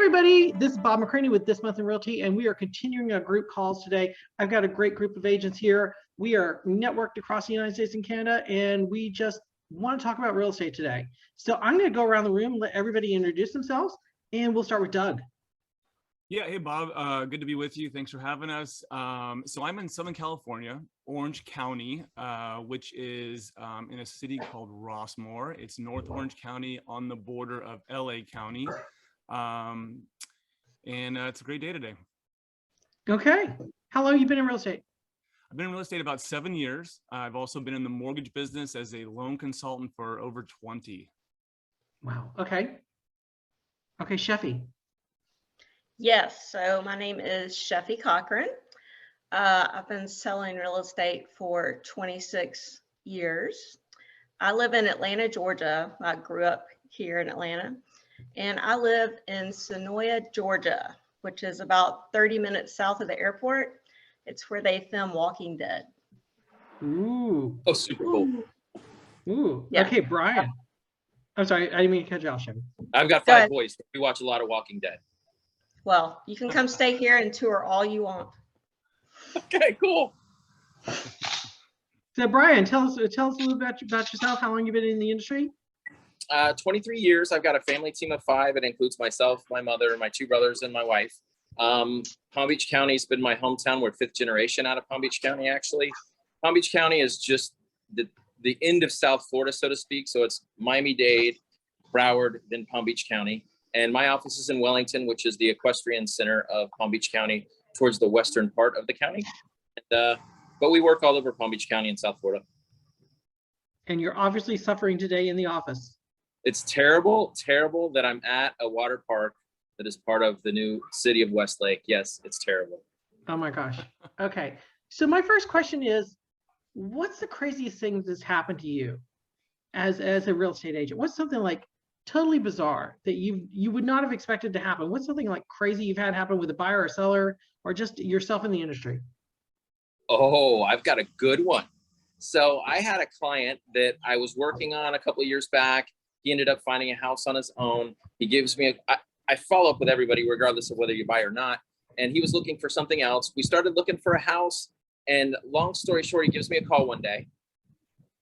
everybody. This is Bob McCraney with This Month in Realty, and we are continuing our group calls today. I've got a great group of agents here. We are networked across the United States and Canada, and we just want to talk about real estate today. So I'm going to go around the room, let everybody introduce themselves, and we'll start with Doug. Yeah, hey Bob, good to be with you. Thanks for having us. So I'm in Southern California, Orange County, which is in a city called Rossmoor. It's North Orange County on the border of LA County. And it's a great day today. Okay. How long have you been in real estate? I've been in real estate about 7 years. I've also been in the mortgage business as a loan consultant for over 20. Wow. Okay. Okay, Sheffey. Yes, so my name is Sheffey Cochran. I've been selling real estate for 26 years. I live in Atlanta, Georgia. I grew up here in Atlanta. And I live in Senoia, Georgia, which is about 30 minutes south of the airport. It's where they film Walking Dead. Ooh. Oh, super cool. Ooh. Yeah. Okay, Brian. I'm sorry, I didn't mean to cut you off, Sheffey. I've got Go 5 ahead. boys. We watch a lot of Walking Dead. Well, you can come stay here and tour all you want. Okay, cool. So Brian, tell us a little bit about yourself. How long you been in the industry? 23 years. I've got a family team of 5. It includes myself, my mother, my 2 brothers, and my wife. Palm Beach County has been my hometown. We're 5th generation out of Palm Beach County, actually. Palm Beach County is just the end of South Florida, so to speak. So it's Miami-Dade, Broward, then Palm Beach County. And my office is in Wellington, which is the equestrian center of Palm Beach County, towards the western part of the county. And, but we work all over Palm Beach County in South Florida. And you're obviously suffering today in the office. It's terrible that I'm at a water park that is part of the new city of Westlake. Yes, it's terrible. Oh my gosh. Okay. So my first question is, what's the craziest thing that's happened to you as a real estate agent? What's something like totally bizarre that you would not have expected to happen? What's something like crazy you've had happen with a buyer or seller or just yourself in the industry? Oh, I've got a good one. So I had a client that I was working on a couple of years back. He ended up finding a house on his own. He gives me I follow up with everybody regardless of whether you buy or not. And he was looking for something else. We started looking for a house, and long story short, he gives me a call one day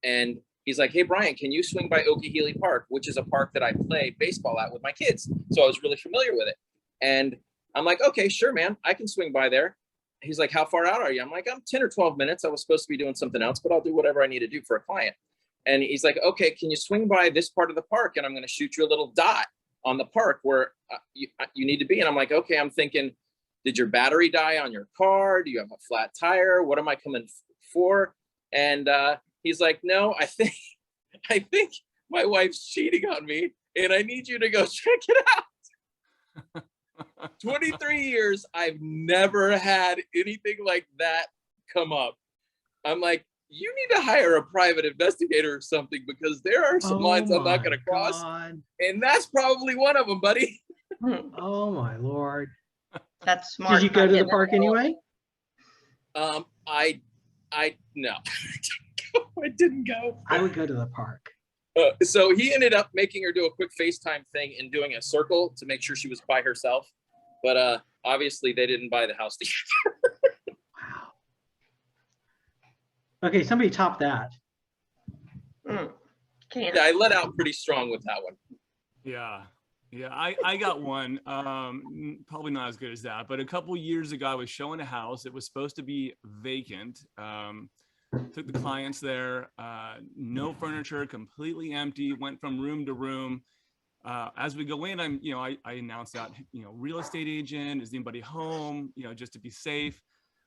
and he's like, "Hey Brian, can you swing by Okeechobee Park?" which is a park that I play baseball at with my kids. So I was really familiar with it. And I'm like, "Okay, sure, man, I can swing by there." He's like, "How far out are you?" I'm like, "I'm 10 or 12 minutes. I was supposed to be doing something else, but I'll do whatever I need to do for a client." And he's like, "Okay, can you swing by this part of the park? And I'm going to shoot you a little dot on the park where you need to be." And I'm like, "Okay," I'm thinking, did your battery die on your car? Do you have a flat tire? What am I coming for? And he's like, "No, I think my wife's cheating on me, and I need you to go check it out." 23 years, I've never had anything like that come up. I'm like, you need to hire a private investigator or something, because there are some lines I'm not going to cross. God. And that's probably one of them, buddy. Oh my Lord. That's smart. Did you go to the park anyway? No, I didn't go. I would go to the park. So he ended up making her do a quick FaceTime thing and doing a circle to make sure she was by herself. But obviously they didn't buy the house together. Wow. Okay, somebody top that. Can't. Yeah, I let out pretty strong with that one. Yeah, I got one, probably not as good as that, but a couple years ago I was showing a house. It was supposed to be vacant. Took the clients there, no furniture, completely empty, went from room to room. As we go in, I announced out, real estate agent, is anybody home, just to be safe.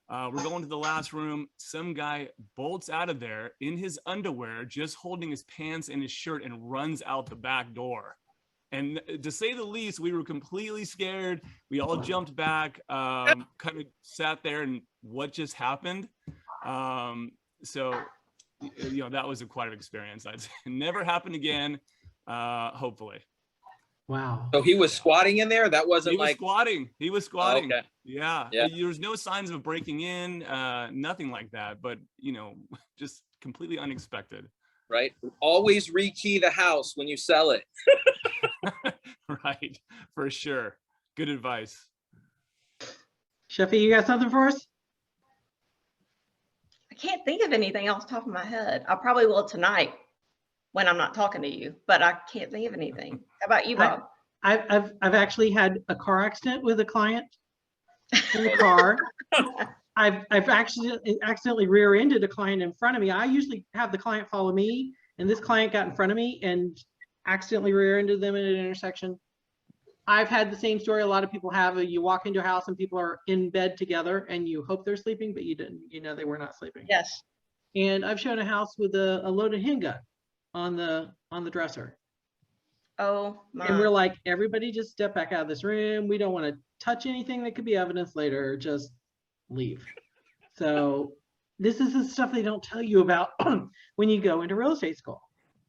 We're going to the last room. Some guy bolts out of there in his underwear, just holding his pants and his shirt, and runs out the back door. And to say the least, we were completely scared. We all jumped back, kind of sat there and what just happened? So, that was quite an experience. I'd say never happened again, hopefully. Wow. So he was squatting in there? That wasn't like... He was squatting. Oh, okay. Yeah. There was no signs of breaking in, nothing like that, but, just completely unexpected. Right? Always rekey the house when you sell it. Right, for sure. Good advice. Sheffey, you got something for us? I can't think of anything off the top of my head. I probably will tonight when I'm not talking to you, but I can't think of anything. How about you, Bob? I've actually had a car accident with a client in the car. I've actually accidentally rear-ended a client in front of me. I usually have the client follow me, and this client got in front of me and accidentally rear-ended them in an intersection. I've had the same story a lot of people have. You walk into a house and people are in bed together and you hope they're sleeping, but you didn't. You know they were not sleeping. Yes. And I've shown a house with a loaded handgun on the dresser. Oh my. And we're like, everybody just step back out of this room. We don't want to touch anything that could be evidence later. Just leave. So this is the stuff they don't tell you about when you go into real estate school.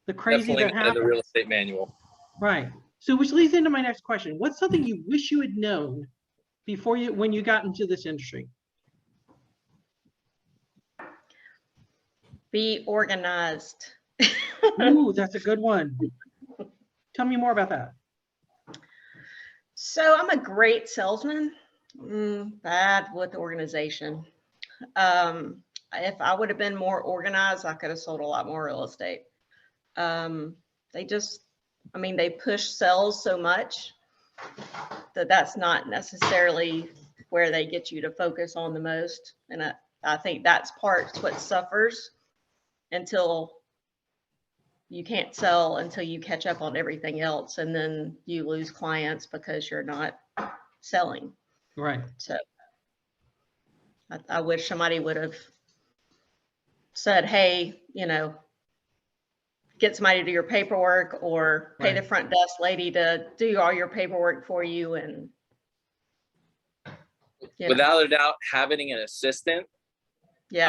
The crazy Definitely that not in the happens. real estate manual. Right. So which leads into my next question. What's something you wish you had known before when you got into this industry? Be organized. Ooh, that's a good one. Tell me more about that. So I'm a great salesman, bad with organization. If I would have been more organized, I could have sold a lot more real estate. They push sales so much that that's not necessarily where they get you to focus on the most. And I think that's what suffers until you can't sell until you catch up on everything else. And then you lose clients because you're not selling. Right. So I wish somebody would have said, hey, get somebody to do your paperwork or pay the front desk lady to do all your paperwork for you. And without a doubt, having an assistant, yes.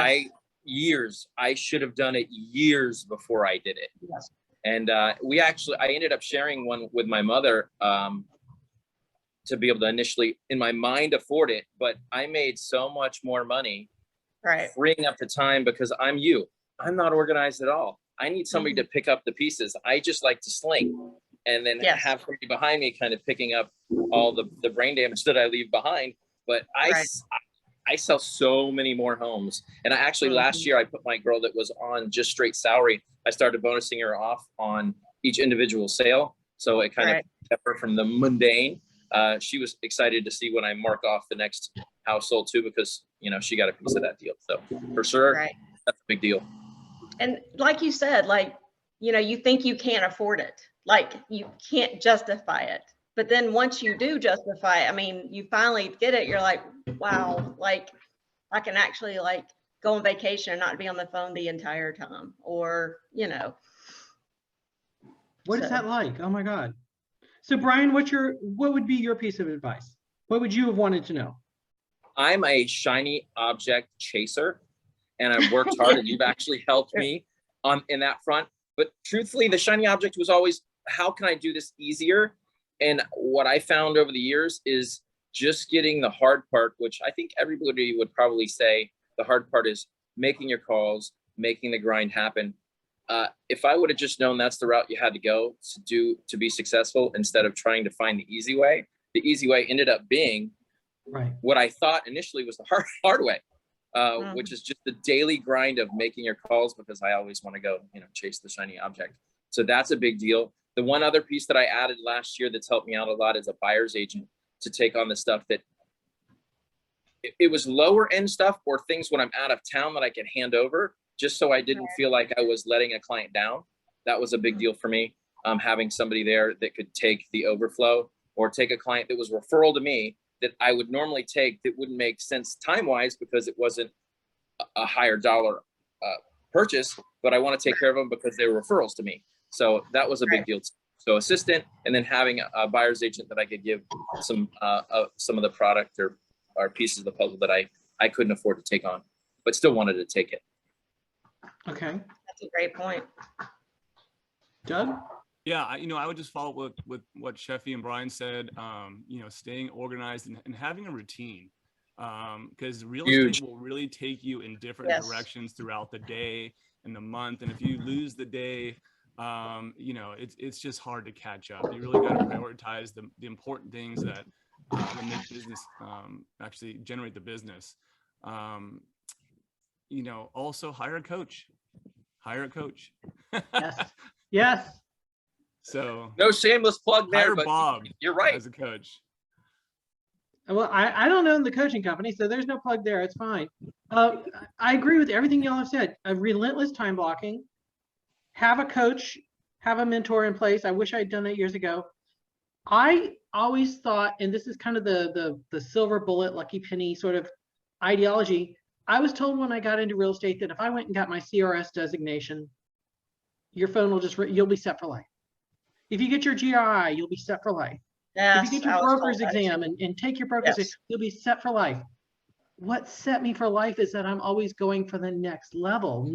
I should have done it years before I did it. Yes. And I ended up sharing one with my mother to be able to initially, in my mind, afford it. But I made so much more money freeing up the time because I'm not organized at all. I need somebody to pick up the pieces. I just like to sling and then have somebody behind me kind of picking up all the brain damage that I leave behind. But I sell so many more homes. And I actually, last year, I put my girl that was on just straight salary. I started bonusing her off on each individual sale. So it kind of kept her from the mundane. She was excited to see when I mark off the next household too, because, she got a piece of that deal. So for sure, that's a big deal. And like you said, you think you can't afford it. Like you can't justify it. But then once you do justify it, you finally get it. You're like, wow, I can actually go on vacation and not be on the phone the entire time or, What is that like? Oh my God. So Brian, what would be your piece of advice? What would you have wanted to know? I'm a shiny object chaser and I've worked hard and you've actually helped me in that front. But truthfully, the shiny object was always, how can I do this easier? And what I found over the years is just getting the hard part, which I think everybody would probably say the hard part is making your calls, making the grind happen. If I would have just known that's the route you had to go to be successful instead of trying to find the easy way ended up being what I thought initially was the hard way, which is just the daily grind of making your calls because I always want to go, chase the shiny object. So that's a big deal. The one other piece that I added last year that's helped me out a lot is a buyer's agent to take on the stuff that it was lower end stuff or things when I'm out of town that I could hand over just so I didn't feel like I was letting a client down. That was a big deal for me. Having somebody there that could take the overflow or take a client that was referral to me that I would normally take that wouldn't make sense time-wise because it wasn't a higher dollar purchase, but I want to take care of them because they were referrals to me. So that was a big deal. So assistant, and then having a buyer's agent that I could give some of the product or pieces of the puzzle that I couldn't afford to take on, but still wanted to take it. Okay. That's a great point. Doug? Yeah, I would just follow up with what Sheffey and Brian said, staying organized and having a routine, because real estate will really take you in different directions throughout the day and the month. And if you lose the day, it's just hard to catch up. You really got to prioritize the important things that that make business actually generate the business. Also hire a coach. Yes. Yes. So No shameless plug there, hire but Bob you're right. as a coach. Well, I don't own the coaching company, so there's no plug there. It's fine. I agree with everything y'all have said. A relentless time blocking, have a coach, have a mentor in place. I wish I'd done that years ago. I always thought, and this is kind of the silver bullet, lucky penny sort of ideology. I was told when I got into real estate that if I went and got my CRS designation, your phone will you'll be set for life. If you get your GRI, you'll be set for life. Yes, If you get your I was told broker's that too. exam and take your broker's Yes. exam, you'll be set for life. What set me for life is that I'm always going for the next level,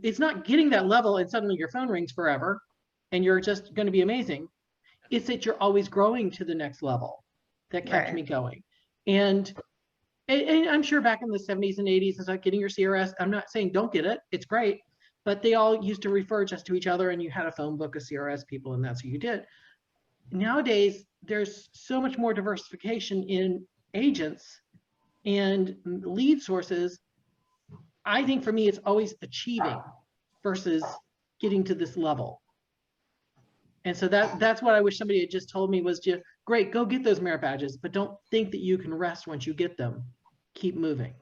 it's not getting that level and suddenly your phone rings forever and you're just going to be amazing. It's that you're always growing to the next level that kept Right. me going. And I'm sure back in the 70s and 80s, it's like getting your CRS. I'm not saying don't get it. It's great. But they all used to refer just to each other and you had a phone book of CRS people and that's what you did. Nowadays, there's so much more diversification in agents and lead sources. I think for me, it's always achieving versus getting to this level. And so that's what I wish somebody had just told me was just, great, go get those merit badges, but don't think that you can rest once you get them. Keep moving.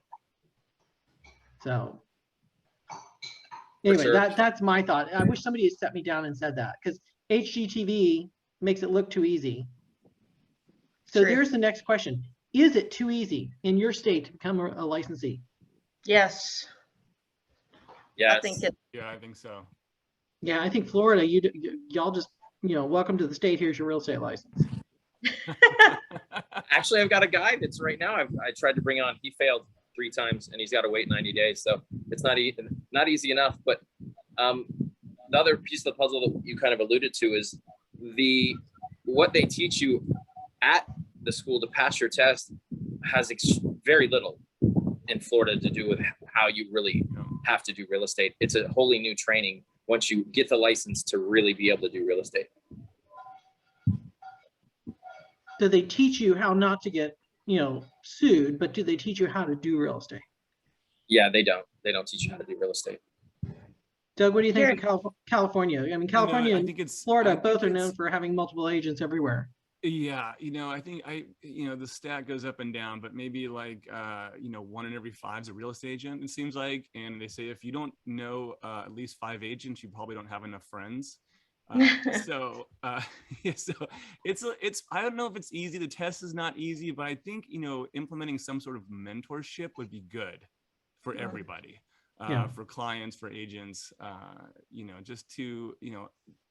So anyway, sure. that's my thought. I wish somebody had set me down and said that, because HGTV makes it look too easy. So True. there's the next question. Is it too easy in your state to become a licensee? Yes. Yes. I think it. Yeah, I think so. Yeah, I think Florida, y'all just, welcome to the state. Here's your real estate license. Actually, I've got a guy that's right now. I tried to bring on. He failed 3 times, and he's got to wait 90 days. So it's not easy enough. But the other piece of the puzzle that you kind of alluded to is what they teach you at the school to pass your test has very little in Florida to do with how you really have to do real estate. It's a wholly new training once you get the license to really be able to do real estate. Do they teach you how not to get, sued, but do they teach you how to do real estate? Yeah, they don't. They don't teach you how to do real estate. Doug, what do you think of California? I mean, California and Florida both are known for having multiple agents everywhere. Yeah, I think the stat goes up and down, but maybe like 1 in every 5 is a real estate agent, it seems like. And they say if you don't know at least 5 agents, you probably don't have enough friends. So it's I don't know if it's easy. The test is not easy, but I think implementing some sort of mentorship would be good for everybody, for clients, for agents, just to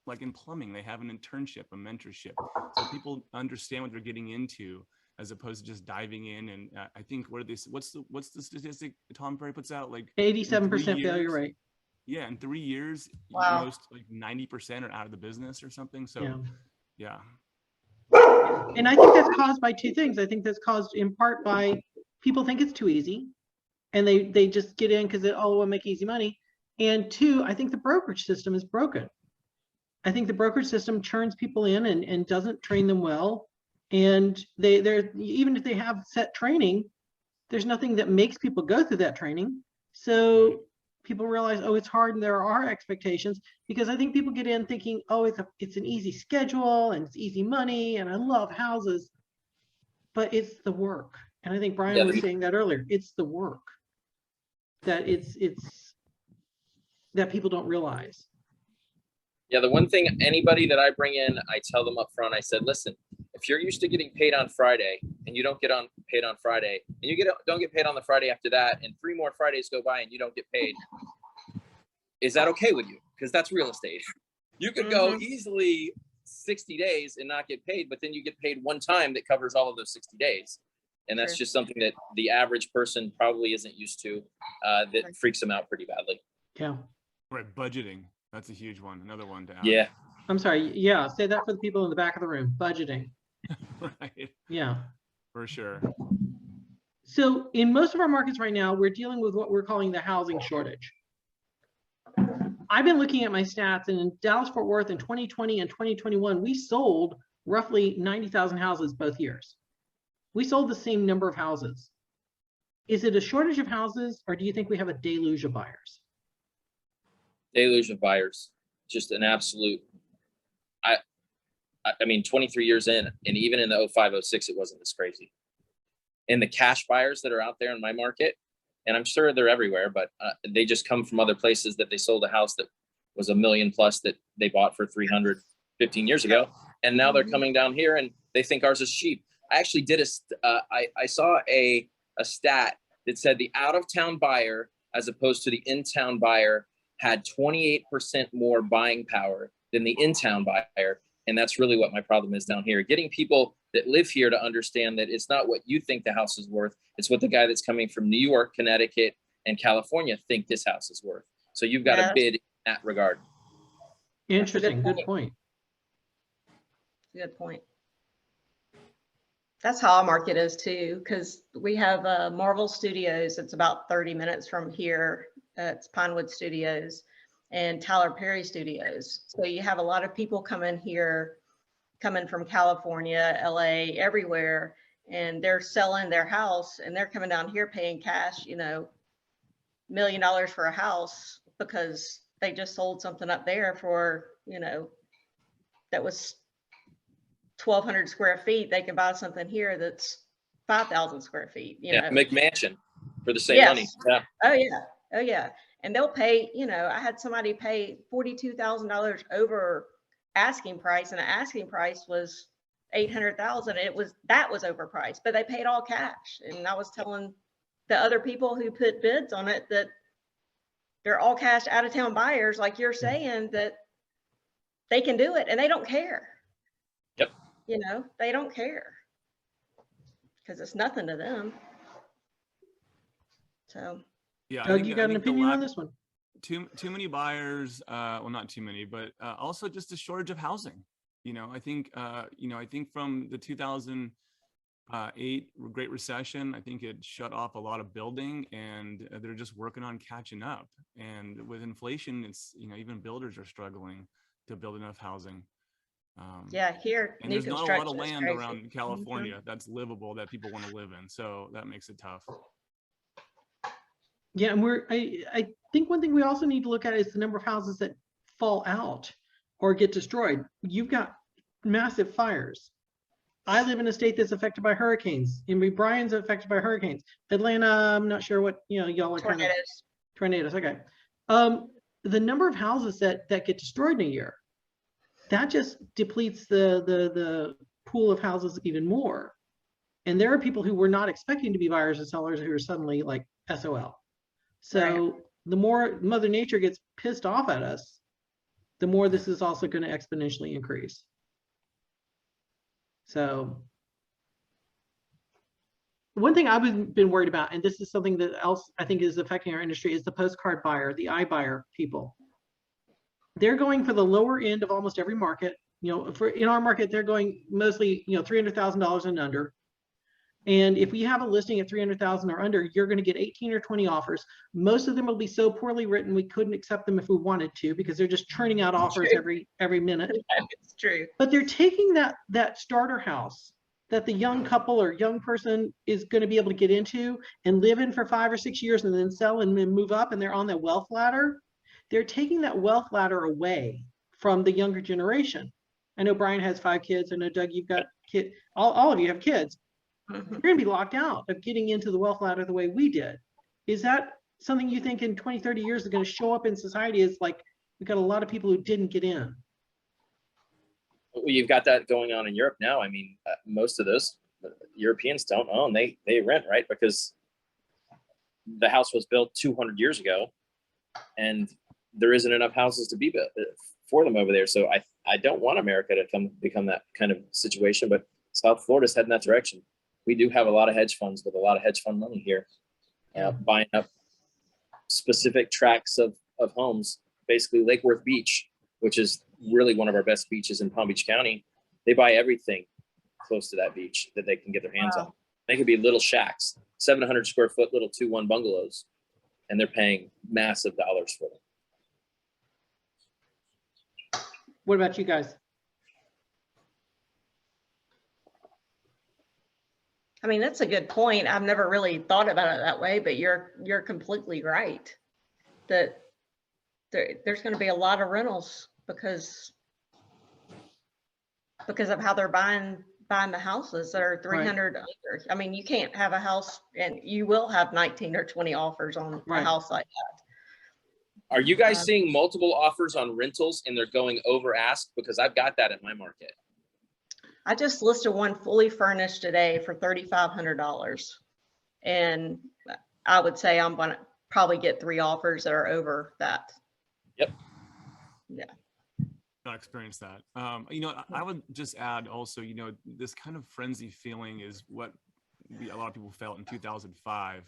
like in plumbing, they have an internship, a mentorship, so people understand what they're getting into, as opposed to just diving in. And I think what's the statistic Tom Ferry puts out, like 87% failure rate. Yeah, in 3 years, wow. Most like 90% are out of the business or something. So yeah. And I think that's caused by 2 things. I think that's caused in part by people think it's too easy, and they just get in because we'll make easy money. And 2, I think the brokerage system is broken. I think the brokerage system churns people in and doesn't train them well. And they're even if they have set training, there's nothing that makes people go through that training. So people realize, it's hard, and there are expectations, because I think people get in thinking, it's an easy schedule and it's easy money and I love houses, but it's the work. And I think Brian was saying that earlier. It's the work that it's that people don't realize. Yeah, the one thing anybody that I bring in, I tell them up front, I said, listen, if you're used to getting paid on Friday and you don't get paid on Friday, and you don't get paid on the Friday after that, and 3 more Fridays go by and you don't get paid, is that okay with you? Because that's real estate. You could go easily 60 days and not get paid, but then you get paid one time that covers all of those 60 days. And that's just something that the average person probably isn't used to, that freaks them out pretty badly. Yeah. Right, budgeting. That's a huge one. Another one to add. Yeah. I'm sorry. Yeah, say that for the people in the back of the room. Budgeting. Right. Yeah. For sure. So in most of our markets right now, we're dealing with what we're calling the housing shortage. I've been looking at my stats, and in Dallas-Fort Worth in 2020 and 2021, we sold roughly 90,000 houses both years. We sold the same number of houses. Is it a shortage of houses, or do you think we have a deluge of buyers? Deluge of buyers, just an absolute. I mean, 23 years in, and even in the 05, 06, it wasn't this crazy. And the cash buyers that are out there in my market, and I'm sure they're everywhere, but they just come from other places that they sold a house that was $1 million plus that they bought for 300 15 years ago, and now they're coming down here and they think ours is cheap. I actually did I saw a stat that said the out-of-town buyer as opposed to the in-town buyer had 28% more buying power than the in-town buyer. And that's really what my problem is down here. Getting people that live here to understand that it's not what you think the house is worth. It's what the guy that's coming from New York, Connecticut, and California think this house is worth. So you've got to bid in that regard. Interesting. Good point. Good point. That's how our market is too, because we have Marvel Studios. It's about 30 minutes from here. It's Pinewood Studios and Tyler Perry Studios. So you have a lot of people coming here, coming from California, LA, everywhere, and they're selling their house and they're coming down here paying cash, you know, $1 million for a house because they just sold something up there for, you know, that was 1,200 square feet. They can buy something here that's 5,000 square feet. You know, McMansion for the same money. Yeah. Oh yeah. Oh yeah. And they'll pay, you know, I had somebody pay $42,000 over asking price, and the asking price was 800,000. That was overpriced, but they paid all cash. And I was telling the other people who put bids on it that they're all cash out of town buyers, like you're saying, that they can do it and they don't care. Yep. You know, they don't care because it's nothing to them. So. Yeah, Doug, you got an opinion on this one? Too many buyers. Well, not too many, but also just a shortage of housing. You know, I think from the 2008 Great Recession, I think it shut off a lot of building, and they're just working on catching up. And with inflation, it's, you know, even builders are struggling to build enough housing. Yeah, here and there's not a lot of land around California that's livable that people want to live in, so that makes it tough. Yeah, and I think one thing we also need to look at is the number of houses that fall out or get destroyed. You've got massive fires. I live in a state that's affected by hurricanes. Brian's affected by hurricanes. Atlanta, I'm not sure what, you know, y'all are kind of tornadoes. Okay. The number of houses that get destroyed in a year, that just depletes the pool of houses even more. And there are people who were not expecting to be buyers and sellers who are suddenly like SOL. So the more Mother Nature gets pissed off at us, the more this is also going to exponentially increase. So one thing I've been worried about, and this is something that else I think is affecting our industry, is the postcard buyer, the iBuyer people. They're going for the lower end of almost every market. You know, in our market, they're going mostly, you know, $300,000 and under. And if we have a listing at 300,000 or under, you're going to get 18 or 20 offers. Most of them will be so poorly written we couldn't accept them if we wanted to, because they're just churning out offers every minute. It's true. But they're taking that starter house that the young couple or young person is going to be able to get into and live in for 5 or 6 years and then sell and then move up, and they're on that wealth ladder. They're taking that wealth ladder away from the younger generation. I know Brian has 5 kids. I know Doug, you've got kids. All of you have kids. You're going to be locked out of getting into the wealth ladder the way we did. Is that something you think in 20, 30 years is going to show up in society? Is like, we've got a lot of people who didn't get in. Well, you've got that going on in Europe now. I mean, most of those Europeans don't own, they rent, right? Because the house was built 200 years ago and there isn't enough houses to be built for them over there. So I don't want America to become that kind of situation, but South Florida's heading that direction. We do have a lot of hedge funds with a lot of hedge fund money here, buying up specific tracts of homes, basically Lake Worth Beach, which is really one of our best beaches in Palm Beach County. They buy everything close to that beach that they can get their hands on. They could be little shacks, 700 square foot little 2-1 bungalows, and they're paying massive dollars for them. What about you guys? I mean, that's a good point. I've never really thought about it that way, but you're completely right. That there's going to be a lot of rentals because of how they're buying the houses that are 300 under. I mean, you can't have a house, and you will have 19 or 20 offers on a house like that. Are you guys seeing multiple offers on rentals and they're going over ask? Because I've got that in my market. I just listed one fully furnished today for $3,500. And I would say I'm going to probably get 3 offers that are over that. Yep. Yeah. I experienced that. You know, I would just add also, you know, this kind of frenzy feeling is what a lot of people felt in 2005.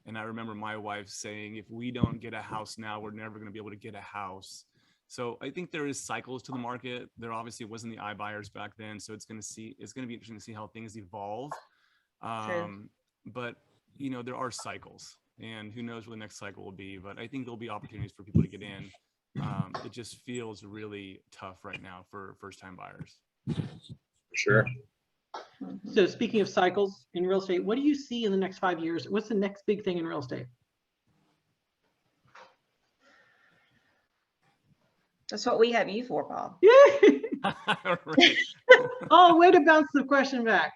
And I remember my wife saying, if we don't get a house now, we're never going to be able to get a house. So I think there is cycles to the market. There obviously wasn't the iBuyers back then. So it's going to be interesting to see how things evolve. But, you know, there are cycles, and who knows what the next cycle will be. But I think there'll be opportunities for people to get in. It just feels really tough right now for first-time buyers. For sure. So speaking of cycles in real estate, what do you see in the next 5 years? What's the next big thing in real estate? That's what we have you for, Bob. Right. Oh, way to bounce the question back.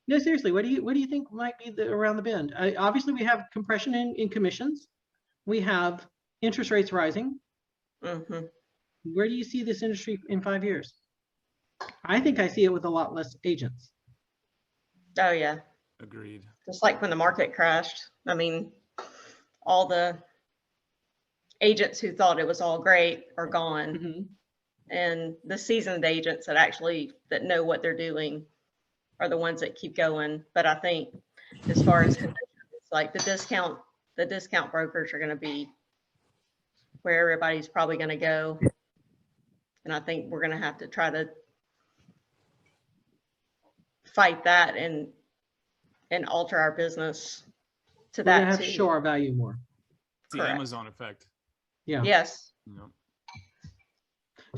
No, seriously, what do you think might be around the bend? Obviously, we have compression in commissions. We have interest rates rising. Mm-hmm. Where do you see this industry in 5 years? I think I see it with a lot less agents. Oh, yeah. Agreed. Just like when the market crashed. I mean, all the agents who thought it was all great are gone. Mm-hmm. And the seasoned agents that know what they're doing are the ones that keep going. But I think as far as it's like the discount brokers are going to be where everybody's probably going to go. And I think we're going to have to try to fight that and alter our business to that. We're gonna have to show our value more. It's the Amazon effect. Yeah. Yes. You know?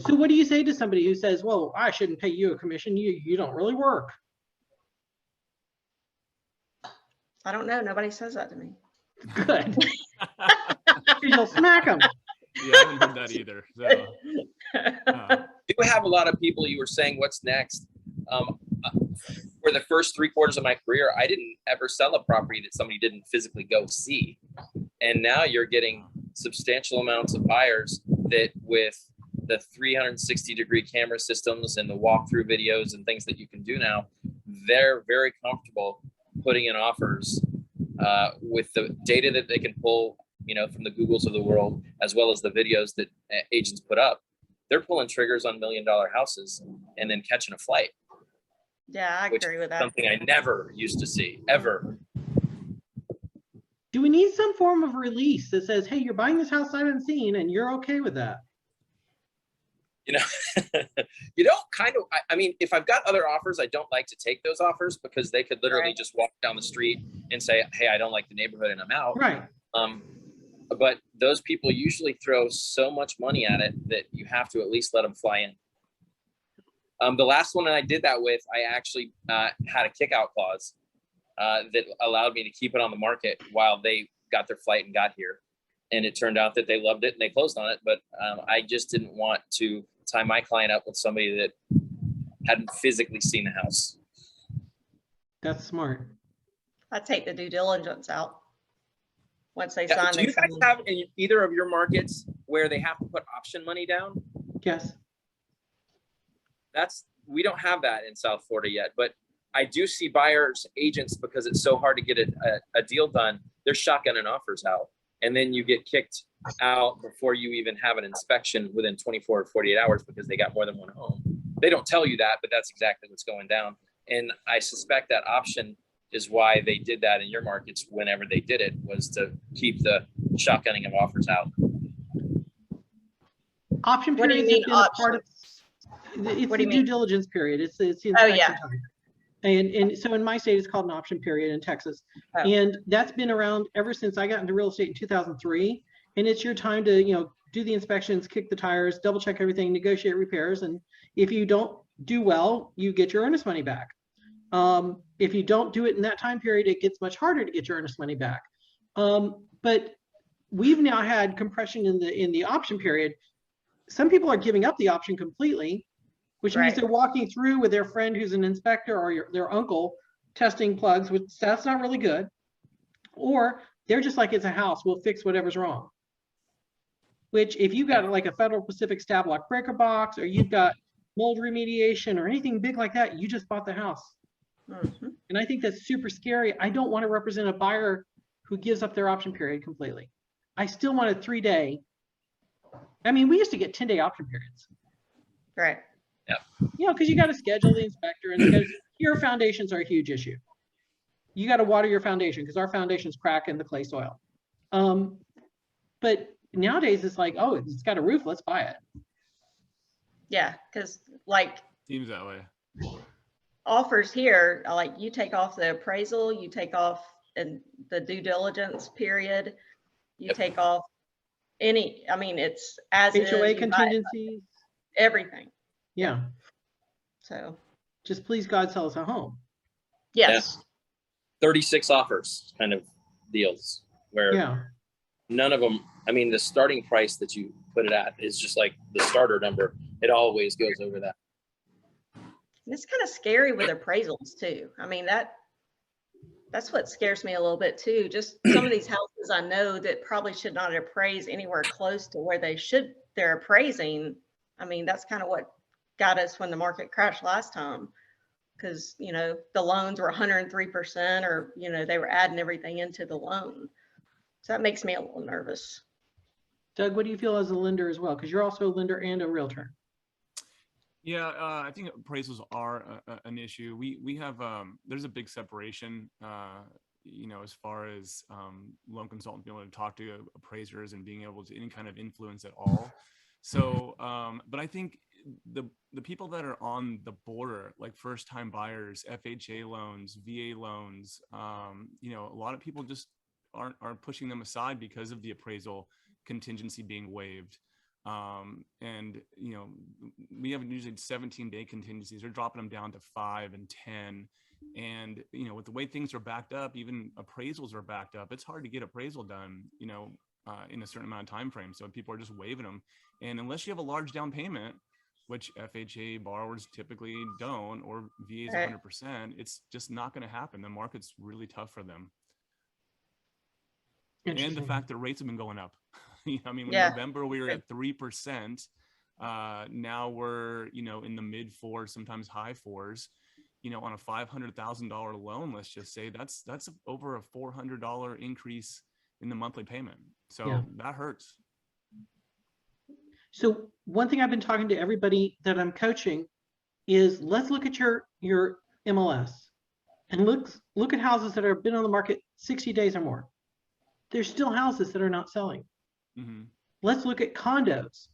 So what do you say to somebody who says, well, I shouldn't pay you a commission, you don't really work? I don't know. Nobody says that to me. Good. You'll smack them. Yeah, I haven't heard that either. So, Do have a lot of people, you were saying what's next. For the first 3/4 of my career, I didn't ever sell a property that somebody didn't physically go see. And now you're getting substantial amounts of buyers that, with the 360-degree camera systems and the walkthrough videos and things that you can do now, they're very comfortable putting in offers with the data that they can pull, you know, from the Googles of the world, as well as the videos that agents put up. They're pulling triggers on $1 million houses and then catching a flight. Yeah, I agree with that. Something I never used to see, ever. Do we need some form of release that says, hey, you're buying this house I haven't seen and you're okay with that? You know, you don't kind of, I mean, if I've got other offers, I don't like to take those offers because they could literally just walk down the street and say, hey, I don't like the neighborhood and I'm out. Right. But those people usually throw so much money at it that you have to at least let them fly in. The last one that I did that with, I actually had a kick-out clause that allowed me to keep it on the market while they got their flight and got here. And it turned out that they loved it and they closed on it. But I just didn't want to tie my client up with somebody that hadn't physically seen the house. That's smart. I take the due diligence out once they sign. Do you guys have in either of your markets where they have to put option money down? Yes. We don't have that in South Florida yet, but I do see buyers, agents, because it's so hard to get a deal done, they're shotgunning offers out. And then you get kicked out before you even have an inspection within 24 or 48 hours because they got more than one home. They don't tell you that, but that's exactly what's going down. And I suspect that option is why they did that in your markets whenever they did it, was to keep the shotgunning of offers out. Option What do you periods mean have been a part of, it's What do the you due mean? diligence period. It's the inspection Oh, yeah. time. And so in my state, it's called an option period in Texas. Oh. And that's been around ever since I got into real estate in 2003. And it's your time to, do the inspections, kick the tires, double check everything, negotiate repairs. And if you don't do well, you get your earnest money back. If you don't do it in that time period, it gets much harder to get your earnest money back. But we've now had compression in the option period. Some people are giving up the option completely, which means they're walking through with their friend who's an inspector or their uncle testing plugs, which that's not really good. Or they're just like, it's a house, we'll fix whatever's wrong. Which if you've got like a Federal Pacific stab lock breaker box, or you've got mold remediation or anything big like that, you just bought the house. And I think that's super scary. I don't want to represent a buyer who gives up their option period completely. I still want a 3-day. I mean, we used to get 10-day option periods. Right. Yeah. You know, because you got to schedule the inspector, and your foundations are a huge issue. You got to water your foundation because our foundations crack in the clay soil. But nowadays it's like, oh, it's got a roof, let's buy it. Yeah, because like Seems that way. offers here, like you take off the appraisal, you take off and the due diligence period, you take off any, I mean, it's as is, HOA you buy contingencies. everything. Yeah. So Just please God sell us a home. yes. 36 offers kind of deals where Yeah. none of them, I mean, the starting price that you put it at is just like the starter number. It always goes over that. And it's kind of scary with appraisals too. I mean, that's what scares me a little bit too. Just some of these houses I know that probably should not appraise anywhere close to where they're appraising. I mean, that's kind of what got us when the market crashed last time. Because, you know, the loans were 103%, or, you know, they were adding everything into the loan. So that makes me a little nervous. Doug, what do you feel as a lender as well? Because you're also a lender and a realtor. Yeah, I think appraisals are an issue. We have there's a big separation, you know, as far as loan consultants being able to talk to appraisers and being able to any kind of influence at all. So, but I think the people that are on the border, like first time buyers, FHA loans, VA loans, you know, a lot of people just aren't pushing them aside because of the appraisal contingency being waived. And, you know, we have usually 17-day contingencies. They're dropping them down to 5 and 10. And, you know, with the way things are backed up, even appraisals are backed up. It's hard to get appraisal done, you know, in a certain amount of time frame. So people are just waiving them. And unless you have a large down payment, which FHA borrowers typically don't, or VA's 100%, it's just not going to happen. The market's really tough for them. And the fact that rates have been going up. You know, I mean, in November we were at 3%. Now we're, you know, in the mid 4s, sometimes high 4s. You know, on a $500,000 loan, let's just say that's over a $400 increase in the monthly payment. So that hurts. So one thing I've been talking to everybody that I'm coaching is, let's look at your MLS and look at houses that have been on the market 60 days or more. There's still houses that are not selling. Mm-hmm. Let's look at condos.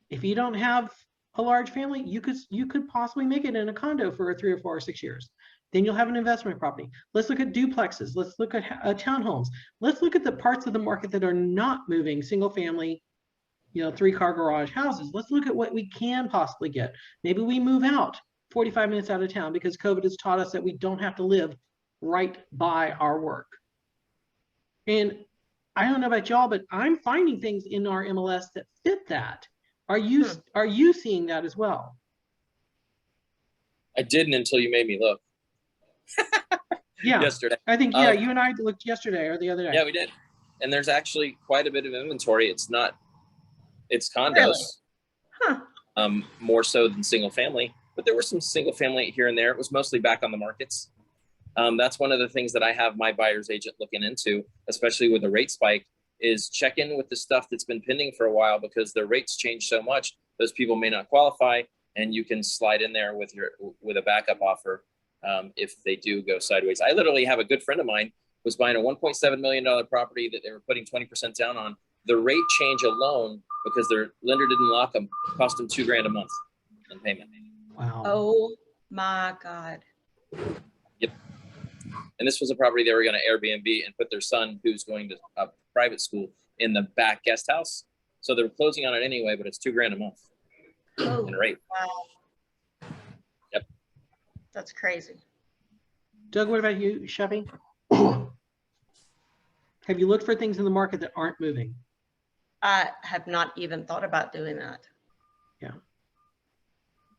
If you don't have a large family, you could possibly make it in a condo for 3 or 4 or 6 years. Then you'll have an investment property. Let's look at duplexes. Let's look at townhomes. Let's look at the parts of the market that are not moving, single family, you know, 3-car garage houses. Let's look at what we can possibly get. Maybe we move out 45 minutes out of town because COVID has taught us that we don't have to live right by our work. And I don't know about y'all, but I'm finding things in our MLS that fit that. Are you seeing that as well? I didn't until you made me look. Yeah. Yesterday. I think, yeah, you and I looked yesterday or the other day. Yeah, we did. And there's actually quite a bit of inventory. It's condos. Really? Huh. More so than single family, but there were some single family here and there. It was mostly back on the markets. That's one of the things that I have my buyer's agent looking into, especially with the rate spike, is check in with the stuff that's been pending for a while, because the rates change so much. Those people may not qualify, and you can slide in there with a backup offer if they do go sideways. I literally have a good friend of mine was buying a $1.7 million property that they were putting 20% down on. The rate change alone, because their lender didn't lock them, cost them $2,000 a month in payment. Wow. Oh my God. Yep. And this was a property they were going to Airbnb and put their son, who's going to a private school, in the back guest house. So they're closing on it anyway, but it's $2,000 a month Oh, in rate. wow. Yep. That's crazy. Doug, what about you, Sheffey? Have you looked for things in the market that aren't moving? I have not even thought about doing that, Yeah.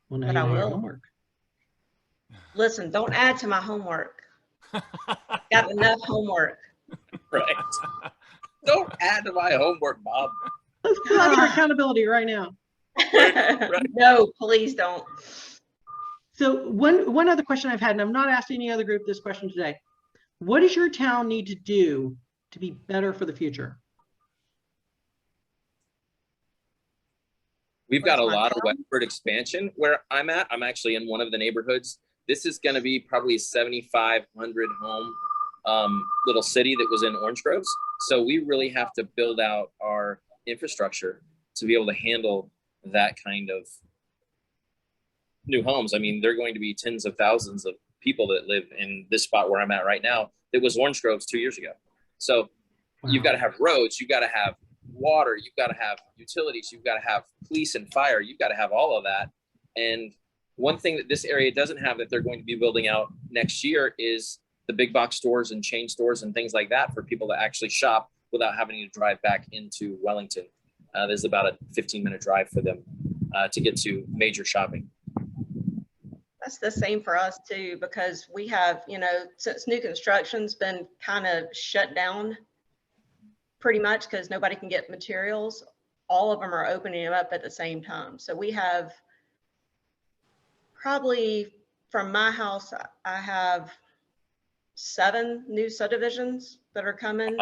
Well, now but you I know your will. homework. Listen, don't add to my homework. Got enough homework. Right. Don't add to my homework, Bob. Let's pull out your accountability right now. Right. No, please don't. So one other question I've had, and I've not asked any other group this question today. What does your town need to do to be better for the future? We've got a Where's my lot of town? westward expansion where I'm at. I'm actually in one of the neighborhoods. This is going to be probably a 7,500 home little city that was in Orange Groves. So we really have to build out our infrastructure to be able to handle that kind of new homes. I mean, there are going to be tens of thousands of people that live in this spot where I'm at right now. That was Orange Groves 2 years ago. So you've got to have roads, you've got to have water, you've got to have utilities, you've got to have police and fire, you've got to have all of that. And one thing that this area doesn't have that they're going to be building out next year is the big box stores and chain stores and things like that for people to actually shop without having to drive back into Wellington. There's about a 15-minute drive for them to get to major shopping. That's the same for us too, because we have, you know, since new construction's been kind of shut down pretty much because nobody can get materials, all of them are opening them up at the same time. So we have probably, from my house, I have 7 new subdivisions that are coming.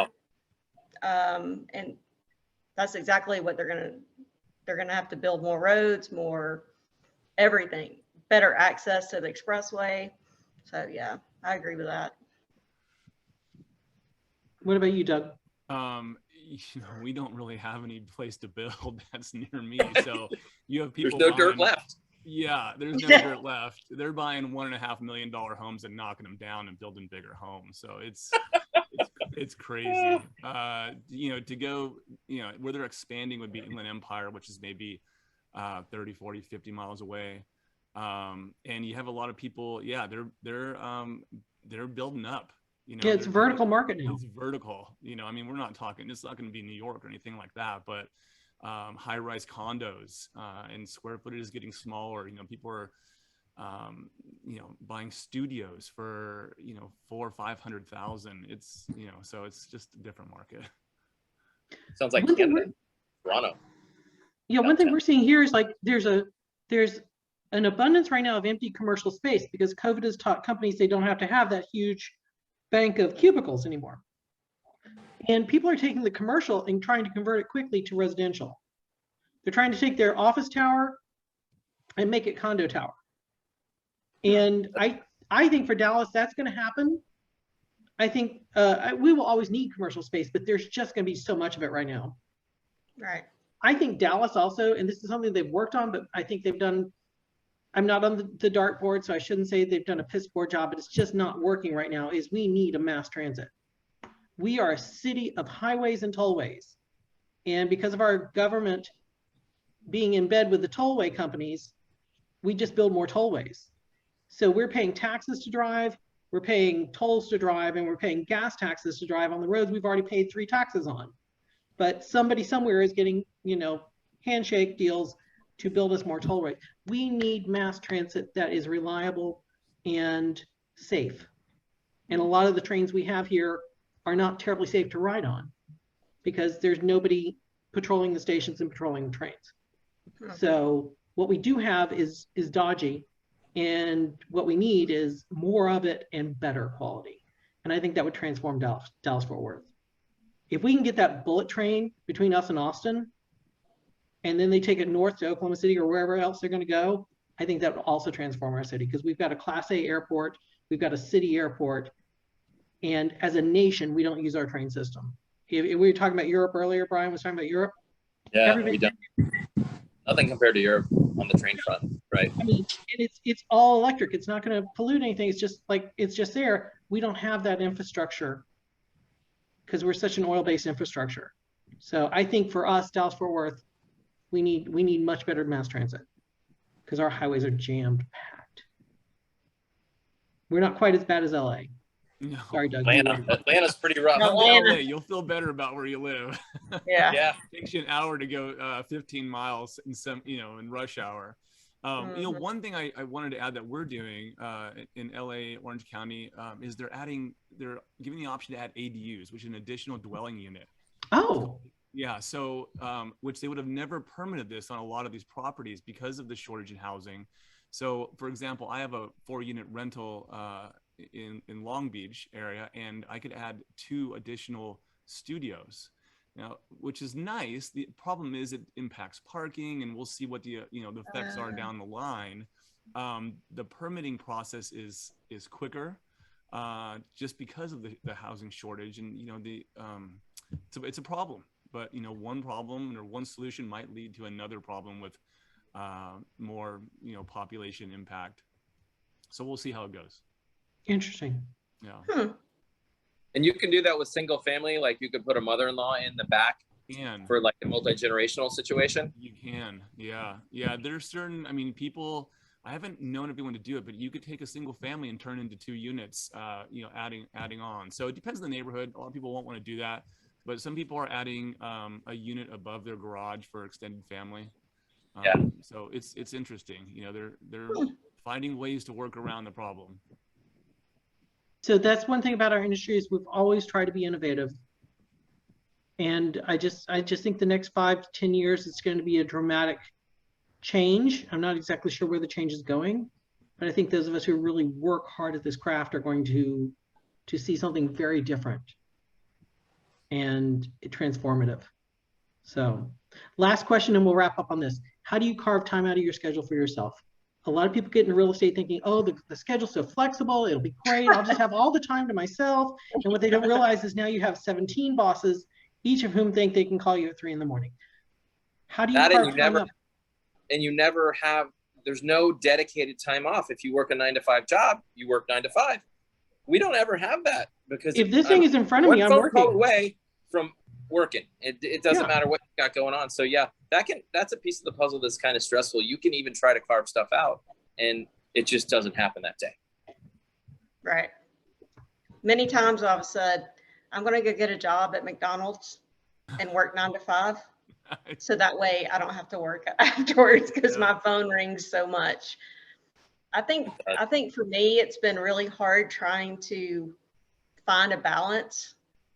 And that's exactly what they're gonna have to build more roads, more everything, better access to the expressway. So yeah, I agree with that. What about you, Doug? You know, we don't really have any place to build that's near me. So you have people. There's no dirt left. Yeah, there's no dirt left. They're buying $1.5 million homes and knocking them down and building bigger homes. So it's crazy. You know, to go, you know, where they're expanding would be Inland Empire, which is maybe 30, 40, 50 miles away. And you have a lot of people. Yeah, they're building up. You know, Yeah, it's vertical market now. It's vertical. You know, I mean, we're not talking. It's not going to be New York or anything like that, but high-rise condos and square footage is getting smaller. You know, people are, you know, buying studios for, you know, 400,000 or 500,000. It's, you know, so it's just a different market. Sounds like Canada, Toronto. Yeah, one thing we're seeing here is like there's an abundance right now of empty commercial space because COVID has taught companies they don't have to have that huge bank of cubicles anymore. And people are taking the commercial and trying to convert it quickly to residential. They're trying to take their office tower and make it condo tower. And I think for Dallas, that's going to happen. I think we will always need commercial space, but there's just going to be so much of it right now. Right. I think Dallas also, and this is something they've worked on, but I think they've done, I'm not on the dartboard, so I shouldn't say they've done a piss poor job, but it's just not working right now, is we need a mass transit. We are a city of highways and tollways. And because of our government being in bed with the tollway companies, we just build more tollways. So we're paying taxes to drive, we're paying tolls to drive, and we're paying gas taxes to drive on the roads we've already paid 3 taxes on. But somebody somewhere is getting, you know, handshake deals to build us more tollways. We need mass transit that is reliable and safe. And a lot of the trains we have here are not terribly safe to ride on because there's nobody patrolling the stations and patrolling the trains. So what we do have is dodgy, and what we need is more of it and better quality. And I think that would transform Dallas-Fort Worth. If we can get that bullet train between us and Austin, and then they take it north to Oklahoma City or wherever else they're going to go, I think that would also transform our city because we've got a Class A airport, we've got a city airport, and as a nation, we don't use our train system. If we were talking about Europe earlier, Brian was talking about Europe. Yeah, we don't. Nothing compared to Europe on the train front, right? I mean, it's all electric. It's not going to pollute anything. It's just like, it's just there. We don't have that infrastructure because we're such an oil-based infrastructure. So I think for us, Dallas Fort Worth, we need much better mass transit because our highways are jammed packed. We're not quite as bad as LA. No. Sorry, Doug. Atlanta's pretty rough. No. Come to Atlanta. LA, you'll feel better about where you live. Yeah. Yeah. It takes you an hour to go 15 miles in some, in rush hour. Mhm. One thing I wanted to add that we're doing in LA, Orange County, is they're giving the option to add ADUs, which is an additional dwelling unit. Oh, Yeah, so which they would have never permitted this on a lot of these properties because of the shortage in housing. So, for example, I have a 4-unit rental in Long Beach area, and I could add 2 additional studios. Now, which is nice. The problem is it impacts parking, and we'll see what the the effects are down the line. The permitting process is quicker, just because of the housing shortage, and it's a problem. But one problem or one solution might lead to another problem with more population impact. So we'll see how it goes. interesting. Yeah. And you can do that with single family. Like you could put a mother-in-law in the back for like a multi-generational situation. You can. Yeah. There's certain, people, I haven't known anyone to do it, but you could take a single family and turn into 2 units, adding on. So it depends on the neighborhood. A lot of people won't want to do that, but some people are adding a unit above their garage for extended family. So it's interesting. They're finding ways to work around the problem. So that's one thing about our industry is we've always tried to be innovative. And I just think the next 5 to 10 years, it's going to be a dramatic change. I'm not exactly sure where the change is going, but I think those of us who really work hard at this craft are going to see something very different and transformative. So last question, and we'll wrap up on this. How do you carve time out of your schedule for yourself? A lot of people get into real estate thinking, oh, the schedule's so flexible, it'll be great. I'll just have all the time to myself. And what they don't realize is now you have 17 bosses, each of whom think they can call you at 3 a.m. How do you carve time up? And you never have, there's no dedicated time off. If you work a 9-to-5 job, you work 9 to 5. We don't ever have that because if this thing is in front of me, I'm working. One phone call away from working. It doesn't matter what you got going on. So yeah, that's a piece of the puzzle that's kind of stressful. You can even try to carve stuff out and it just doesn't happen that day. Right. Many times I've said, I'm going to go get a job at McDonald's and work 9 to 5. So that way I don't have to work afterwards because my phone rings so much. I think for me, it's been really hard trying to find a balance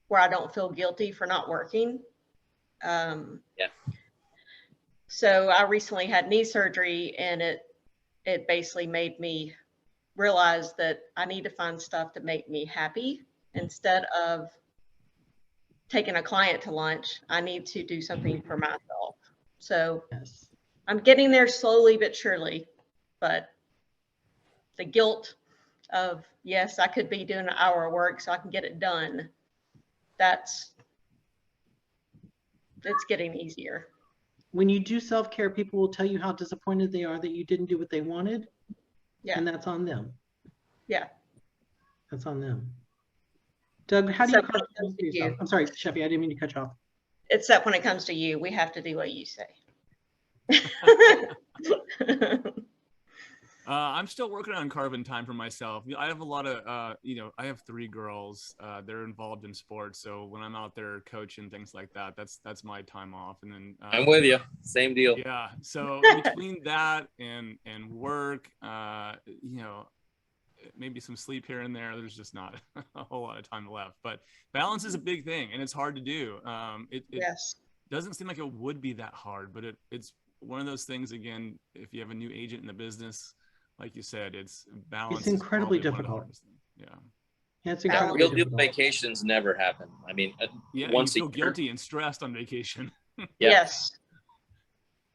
where I don't feel guilty for not working. So I recently had knee surgery, and it basically made me realize that I need to find stuff to make me happy. Instead of taking a client to lunch, I need to do something for myself. So I'm getting there slowly but surely, but the guilt of, yes, I could be doing an hour of work so I can get it done. It's getting easier. When you do self-care, people will tell you how disappointed they are that you didn't do what they wanted. Yeah. And that's on them. Yeah. That's on them. Doug, how do you carve time for yourself? I'm sorry, Sheffey, I didn't mean to cut you off. Except when it comes to you, we have to do what you say. I'm still working on carving time for myself. I have a lot of, I have 3 girls. They're involved in sports, so when I'm out there coaching things like that, that's my time off. And then I'm with you. Same deal. Yeah. So between that and work, maybe some sleep here and there, there's just not a whole lot of time left. But balance is a big thing, and it's hard to do. It doesn't seem like it would be that hard, but it's one of those things. Again, if you have a new agent in the business, like you said, it's balance. It's incredibly difficult. Yeah. It's incredibly Real difficult. vacations never happen. I mean, once you feel guilty and stressed on vacation. Yes.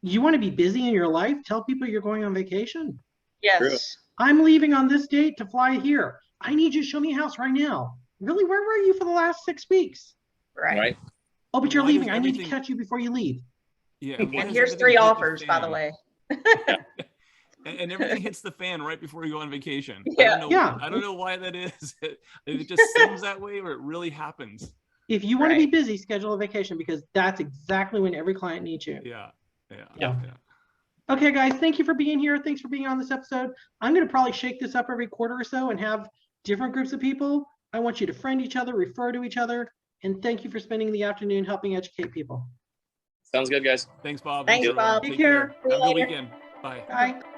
You want to be busy in your life? Tell people you're going on vacation. Yes. True. I'm leaving on this date to fly here. I need you to show me a house right now. Really? Where were you for the last 6 weeks? Right. Oh, but you're leaving. I need to catch you before you leave. Yeah. And here's 3 offers, by the way. And everything hits the fan right before you go on vacation. Yeah. I don't know why that is. It just seems that way, or it really happens. If you want to be Right. busy, schedule a vacation, because that's exactly when every client needs you. Yeah. Yeah. Yeah. Yeah. Okay, guys, thank you for being here. Thanks for being on this episode. I'm going to probably shake this up every quarter or so and have different groups of people. I want you to friend each other, refer to each other, and thank you for spending the afternoon helping educate people. Sounds good, guys. Thanks, Bob. Thanks, everyone. Bob. Take care. Have a good later. weekend. Bye. Bye.